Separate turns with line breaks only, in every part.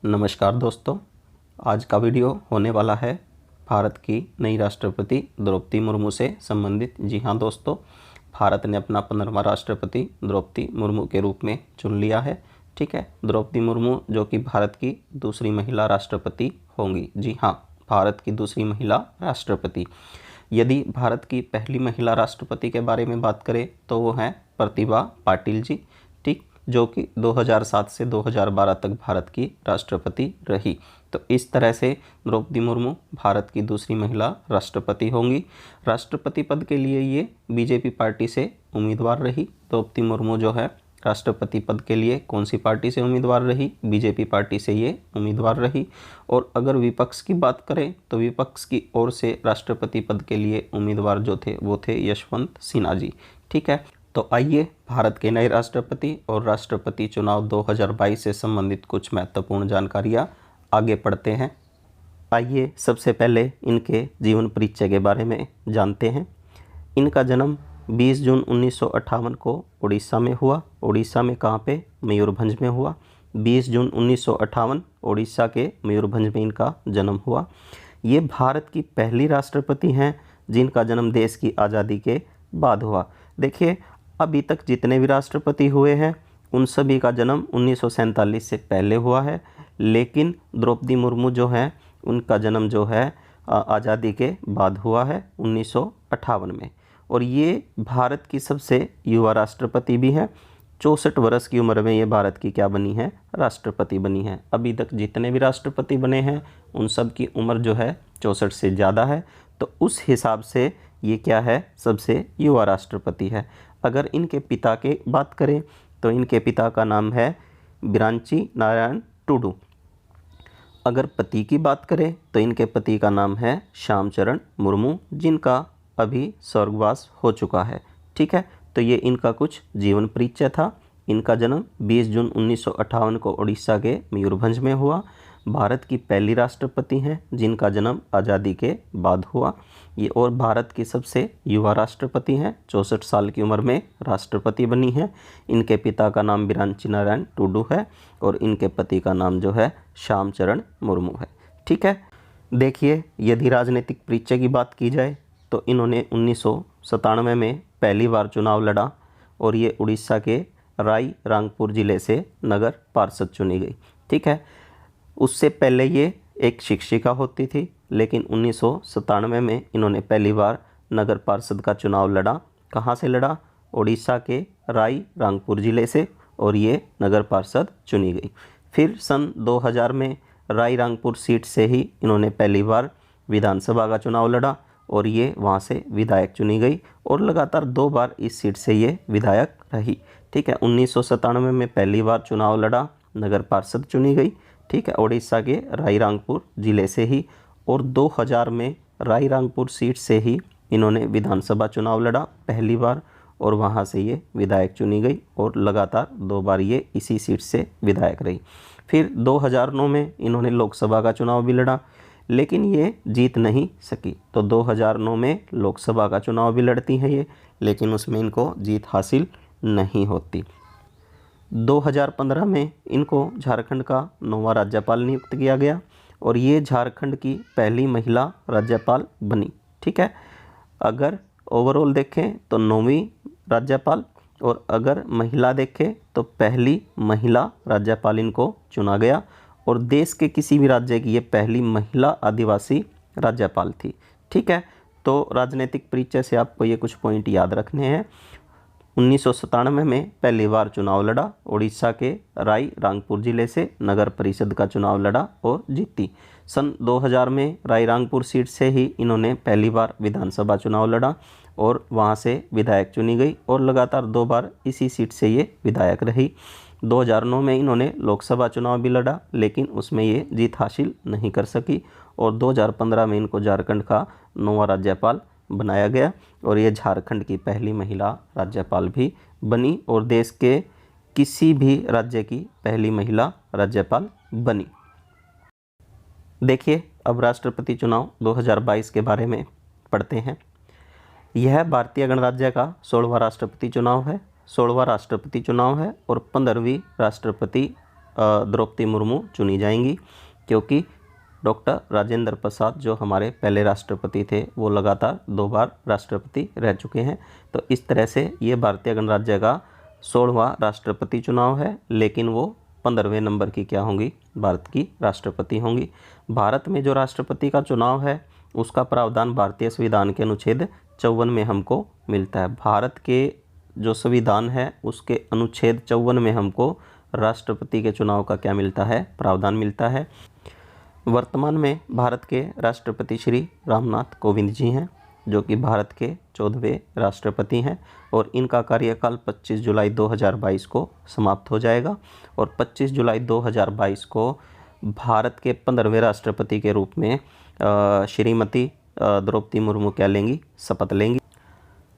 नमस्कार दोस्तों, आज का वीडियो होने वाला है भारत की नई राष्ट्रपति द्रौपदी मुर्मू से संबंधित। जी हाँ दोस्तों, भारत ने अपना 15वां राष्ट्रपति द्रौपदी मुर्मू के रूप में चुन लिया है। ठीक है, द्रौपदी मुर्मू जो कि भारत की दूसरी महिला राष्ट्रपति होंगी। जी हाँ, भारत की दूसरी महिला राष्ट्रपति। यदि भारत की पहली महिला राष्ट्रपति के बारे में बात करें तो वो हैं प्रतिभा पाटिल जी। ठीक, जो कि 2007 से 2012 तक भारत की राष्ट्रपति रही। तो इस तरह से द्रौपदी मुर्मू भारत की दूसरी महिला राष्ट्रपति होंगी। राष्ट्रपति पद के लिए ये बीजेपी पार्टी से उम्मीदवार रही। द्रौपदी मुर्मू जो है राष्ट्रपति पद के लिए कौन सी पार्टी से उम्मीदवार रही? बीजेपी पार्टी से ये उम्मीदवार रही। और अगर विपक्ष की बात करें तो विपक्ष की ओर से राष्ट्रपति पद के लिए उम्मीदवार जो थे वो थे यशवंत सिन्हा जी। ठीक है, तो आइए भारत के नए राष्ट्रपति और राष्ट्रपति चुनाव 2022 से संबंधित कुछ महत्वपूर्ण जानकारियाँ आगे पढ़ते हैं। आइए सबसे पहले इनके जीवन परिचय के बारे में जानते हैं। इनका जन्म 20 जून 1958 को उड़ीसा में हुआ। उड़ीसा में कहाँ पे? मयूरभंज में हुआ। 20 जून 1958 उड़ीसा के मयूरभंज में इनका जन्म हुआ। ये भारत की पहली राष्ट्रपति हैं जिनका जन्म देश की आज़ादी के बाद हुआ। देखिए, अभी तक जितने भी राष्ट्रपति हुए हैं उन सभी का जन्म 1947 से पहले हुआ है, लेकिन द्रौपदी मुर्मू जो है उनका जन्म जो है आज़ादी के बाद हुआ है 1958 में। और ये भारत की सबसे युवा राष्ट्रपति भी हैं। 64 वर्ष की उम्र में ये भारत की क्या बनी है? राष्ट्रपति बनी है। अभी तक जितने भी राष्ट्रपति बने हैं उन सब की उम्र जो है 64 से ज़्यादा है। तो उस हिसाब से ये क्या है? सबसे युवा राष्ट्रपति है। अगर इनके पिता की बात करें तो इनके पिता का नाम है बिरांची नारायण टूडू। अगर पति की बात करें तो इनके पति का नाम है श्यामचरण मुर्मू, जिनका अभी स्वर्गवास हो चुका है। ठीक है, तो ये इनका कुछ जीवन परिचय था। इनका जन्म 20 जून 1958 को उड़ीसा के मयूरभंज में हुआ। भारत की पहली राष्ट्रपति हैं जिनका जन्म आज़ादी के बाद हुआ। ये और भारत की सबसे युवा राष्ट्रपति हैं। 64 साल की उम्र में राष्ट्रपति बनी हैं। इनके पिता का नाम बिरांची नारायण टूडू है और इनके पति का नाम जो है श्यामचरण मुर्मू है। ठीक है, देखिए, यदि राजनीतिक परिचय की बात की जाए तो इन्होंने 1997 में पहली बार चुनाव लड़ा और ये उड़ीसा के राई रंगपुर ज़िले से नगर पार्षद चुनी गई। ठीक है, उससे पहले ये एक शिक्षिका होती थी, लेकिन 1997 में इन्होंने पहली बार नगर पार्षद का चुनाव लड़ा। कहाँ से लड़ा? उड़ीसा के राई रंगपुर ज़िले से, और ये नगर पार्षद चुनी गई। फिर सन 2000 में राई रंगपुर सीट से ही इन्होंने पहली बार विधानसभा का चुनाव लड़ा और ये वहाँ से विधायक चुनी गई और लगातार 2 बार इस सीट से ये विधायक रही। ठीक है, 1997 में पहली बार चुनाव लड़ा, नगर पार्षद चुनी गई। ठीक है, उड़ीसा के रायरंगपुर ज़िले से ही। और 2000 में रायरंगपुर सीट से ही इन्होंने विधानसभा चुनाव लड़ा पहली बार और वहाँ से ये विधायक चुनी गई और लगातार 2 बार ये इसी सीट से विधायक रही। फिर 2009 में इन्होंने लोकसभा का चुनाव भी लड़ा, लेकिन ये जीत नहीं सकी। तो 2009 में लोकसभा का चुनाव भी लड़ती हैं ये, लेकिन उसमें इनको जीत हासिल नहीं होती। 2015 में इनको झारखंड का 9वां राज्यपाल नियुक्त किया गया और ये झारखंड की पहली महिला राज्यपाल बनी। ठीक है, अगर ओवरऑल देखें तो 9वीं राज्यपाल, और अगर महिला देखें तो पहली महिला राज्यपाल इनको चुना गया और देश के किसी भी राज्य की ये पहली महिला आदिवासी राज्यपाल थी। ठीक है, तो राजनीतिक परिचय से आपको ये कुछ पॉइंट याद रखने हैं। 1997 में पहली बार चुनाव लड़ा, उड़ीसा के राई रंगपुर ज़िले से नगर परिषद का चुनाव लड़ा और जीती। सन 2000 में राई रंगपुर सीट से ही इन्होंने पहली बार विधानसभा चुनाव लड़ा और वहां से विधायक चुनी गई और लगातार 2 बार इसी सीट से ये विधायक रही। 2009 में इन्होंने लोकसभा चुनाव भी लड़ा, लेकिन उसमें ये जीत हासिल नहीं कर सकी और 2015 में इनको झारखंड का 9वां राज्यपाल बनाया गया और ये झारखंड की पहली महिला राज्यपाल भी बनी और देश के किसी भी राज्य की पहली महिला राज्यपाल बनी। देखिए, अब राष्ट्रपति चुनाव 2022 के बारे में पढ़ते हैं। यह भारतीय गणराज्य का 16वां राष्ट्रपति चुनाव है। 16वां राष्ट्रपति चुनाव है और 15वीं राष्ट्रपति द्रौपदी मुर्मू चुनी जाएंगी, क्योंकि डॉक्टर राजेंद्र प्रसाद जो हमारे पहले राष्ट्रपति थे वो लगातार 2 बार राष्ट्रपति रह चुके हैं। तो इस तरह से ये भारतीय गणराज्य का 16वां राष्ट्रपति चुनाव है, लेकिन वो 15वें नंबर की क्या होंगी, भारत की राष्ट्रपति होंगी। भारत में जो राष्ट्रपति का चुनाव है उसका प्रावधान भारतीय संविधान के अनुच्छेद 54 में हमको मिलता है। भारत के जो संविधान है उसके अनुच्छेद 54 में हमको राष्ट्रपति के चुनाव का क्या मिलता है, प्रावधान मिलता है। वर्तमान में भारत के राष्ट्रपति श्री रामनाथ कोविंद जी हैं, जो कि भारत के 14वें राष्ट्रपति हैं और इनका कार्यकाल 25 जुलाई 2022 को समाप्त हो जाएगा और 25 जुलाई 2022 को भारत के 15वें राष्ट्रपति के रूप में श्रीमती द्रौपदी मुर्मू क्या लेंगी, शपथ लेंगी।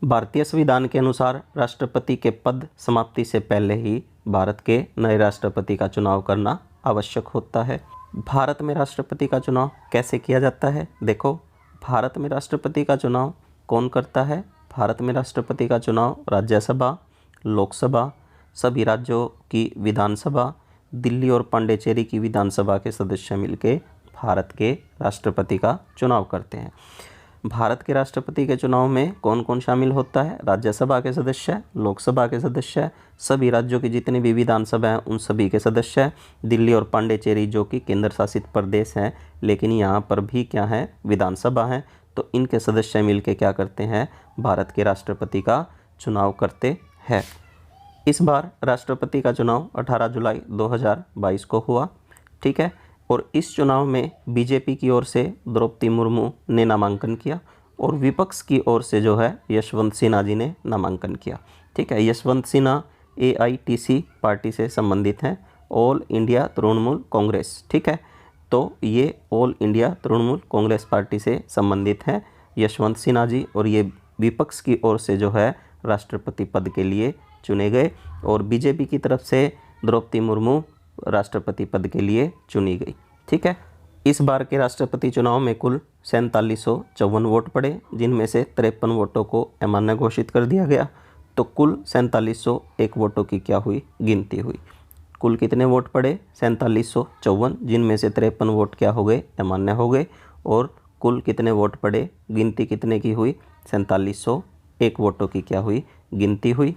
भारतीय संविधान के अनुसार राष्ट्रपति के पद समाप्ति से पहले ही भारत के नए राष्ट्रपति का चुनाव करना आवश्यक होता है। भारत में राष्ट्रपति का चुनाव कैसे किया जाता है? देखो, भारत में राष्ट्रपति का चुनाव कौन करता है? भारत में राष्ट्रपति का चुनाव राज्यसभा, लोकसभा, सभी राज्यों की विधानसभा, दिल्ली और पांडिचेरी की विधानसभा के सदस्य मिलकर भारत के राष्ट्रपति का चुनाव करते हैं। भारत के राष्ट्रपति के चुनाव में कौन कौन शामिल होता है? राज्यसभा के सदस्य, लोकसभा के सदस्य, सभी राज्यों की जितनी भी विधानसभा हैं उन सभी के सदस्य, दिल्ली और पांडिचेरी जो कि केंद्र शासित प्रदेश हैं लेकिन यहाँ पर भी क्या है, विधानसभा है, तो इनके सदस्य मिलकर क्या करते हैं, भारत के राष्ट्रपति का चुनाव करते हैं। इस बार राष्ट्रपति का चुनाव 18 जुलाई 2022 को हुआ, ठीक है। और इस चुनाव में बीजेपी की ओर से द्रौपदी मुर्मू ने नामांकन किया और विपक्ष की ओर से जो है यशवंत सिन्हा जी ने नामांकन किया, ठीक है। यशवंत सिन्हा AITC पार्टी से संबंधित हैं, ऑल इंडिया तृणमूल कांग्रेस, ठीक है। तो ये all India Trinamool Congress party से संबंधित हैं यशवंत सिन्हा जी, और ये विपक्ष की ओर से जो है राष्ट्रपति पद के लिए चुने गए और बीजेपी की तरफ से द्रौपदी मुर्मू राष्ट्रपति पद के लिए चुनी गई, ठीक है। इस बार के राष्ट्रपति चुनाव में कुल 4754 वोट पड़े, जिनमें से 53 वोटों को अमान्य घोषित कर दिया गया। तो कुल 4701 वोटों की क्या हुई, गिनती हुई। कुल कितने वोट पड़े? 4754, जिनमें से 53 वोट क्या हो गए, अमान्य हो गए। और कुल कितने वोट पड़े, गिनती कितने की हुई, 4701 वोटों की क्या हुई, गिनती हुई।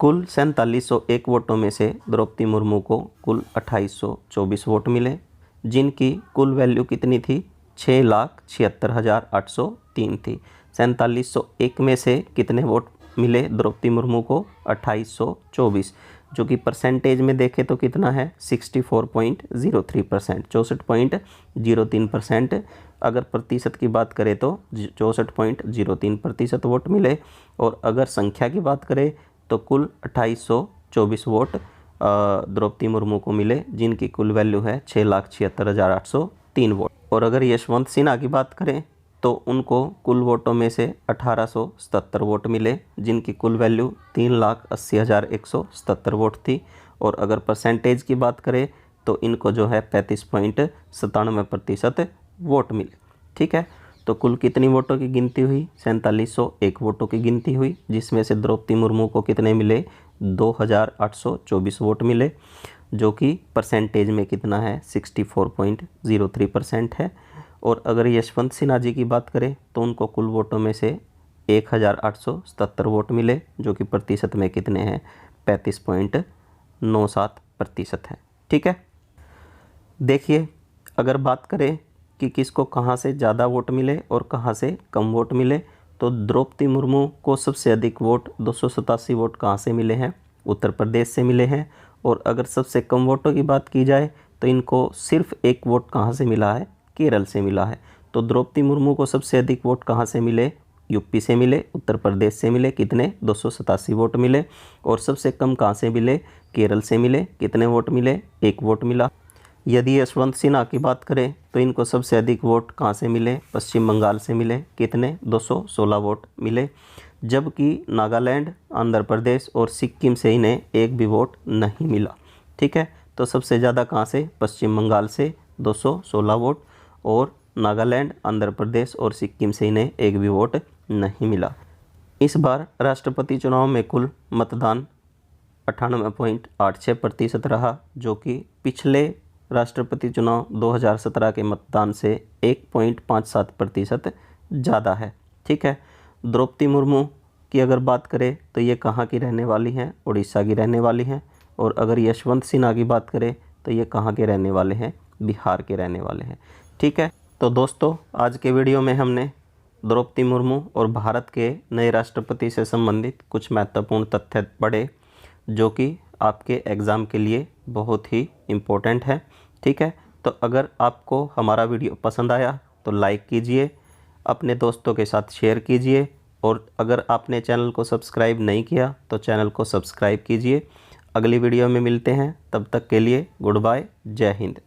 कुल 4701 वोटों में से द्रौपदी मुर्मू को कुल 2824 वोट मिले, जिनकी कुल वैल्यू कितनी थी, 6,76,803 थी। 4701 में से कितने वोट मिले द्रौपदी मुर्मू को, 2824, जो कि परसेंटेज में देखें तो कितना है, 64.03%, 64.03%। अगर प्रतिशत की बात करें तो 64.03% वोट मिले। और अगर संख्या की बात करें तो कुल 2824 वोट द्रौपदी मुर्मू को मिले, जिनकी कुल वैल्यू है 6,76,803 वोट। और अगर यशवंत सिन्हा की बात करें तो उनको कुल वोटों में से 1877 वोट मिले, जिनकी कुल वैल्यू 3,80,177 वोट थी। और अगर परसेंटेज की बात करें तो इनको जो है 35.97% वोट मिले, ठीक है। तो कुल कितनी वोटों की गिनती हुई, 4701 वोटों की गिनती हुई, जिसमें से द्रौपदी मुर्मू को कितने मिले, 2824 वोट मिले, जो कि परसेंटेज में कितना है, 64.03% है। और अगर यशवंत सिन्हा जी की बात करें तो उनको कुल वोटों में से 1877 वोट मिले, जो कि प्रतिशत में कितने हैं, 35.97% है, ठीक है। देखिए, अगर बात करें कि किसको कहाँ से ज़्यादा वोट मिले और कहाँ से कम वोट मिले, तो द्रौपदी मुर्मू को सबसे अधिक वोट 287 वोट कहाँ से मिले हैं, उत्तर प्रदेश से मिले हैं। और अगर सबसे कम वोटों की बात की जाए तो इनको सिर्फ 1 वोट कहाँ से मिला है, केरल से मिला है। तो द्रौपदी मुर्मू को सबसे अधिक वोट कहाँ से मिले, यूपी से मिले, उत्तर प्रदेश से मिले, कितने, 287 वोट मिले। और सबसे कम कहाँ से मिले, केरल से मिले, कितने वोट मिले, 1 वोट मिला। यदि यशवंत सिन्हा की बात करें तो इनको सबसे अधिक वोट कहाँ से मिले, पश्चिम बंगाल से मिले, कितने, 216 वोट मिले। जबकि नागालैंड, आंध्र प्रदेश और सिक्किम से इन्हें 1 भी वोट नहीं मिला, ठीक है। तो सबसे ज़्यादा कहाँ से, पश्चिम बंगाल से 216 वोट, और नागालैंड, आंध्र प्रदेश और सिक्किम से इन्हें 1 भी वोट नहीं मिला। इस बार राष्ट्रपति चुनाव में कुल मतदान 98.86% रहा, जो कि पिछले राष्ट्रपति चुनाव 2017 के मतदान से 1.57% ज़्यादा है। ठीक है। द्रौपदी मुर्मू की अगर बात करें तो ये कहाँ की रहने वाली हैं? उड़ीसा की रहने वाली हैं। और अगर यशवंत सिन्हा की बात करें तो ये कहाँ के रहने वाले हैं? बिहार के रहने वाले हैं। ठीक है। तो दोस्तों, आज के वीडियो में हमने द्रौपदी मुर्मू और भारत के नए राष्ट्रपति से संबंधित कुछ महत्वपूर्ण तथ्य पढ़े, जो कि आपके एग्ज़ाम के लिए बहुत ही इम्पोर्टेंट है। ठीक है। तो अगर आपको हमारा वीडियो पसंद आया तो लाइक कीजिए, अपने दोस्तों के साथ शेयर कीजिए, और अगर आपने चैनल को सब्सक्राइब नहीं किया तो चैनल को सब्सक्राइब कीजिए। अगली वीडियो में मिलते हैं, तब तक के लिए गुड बाय, जय हिंद।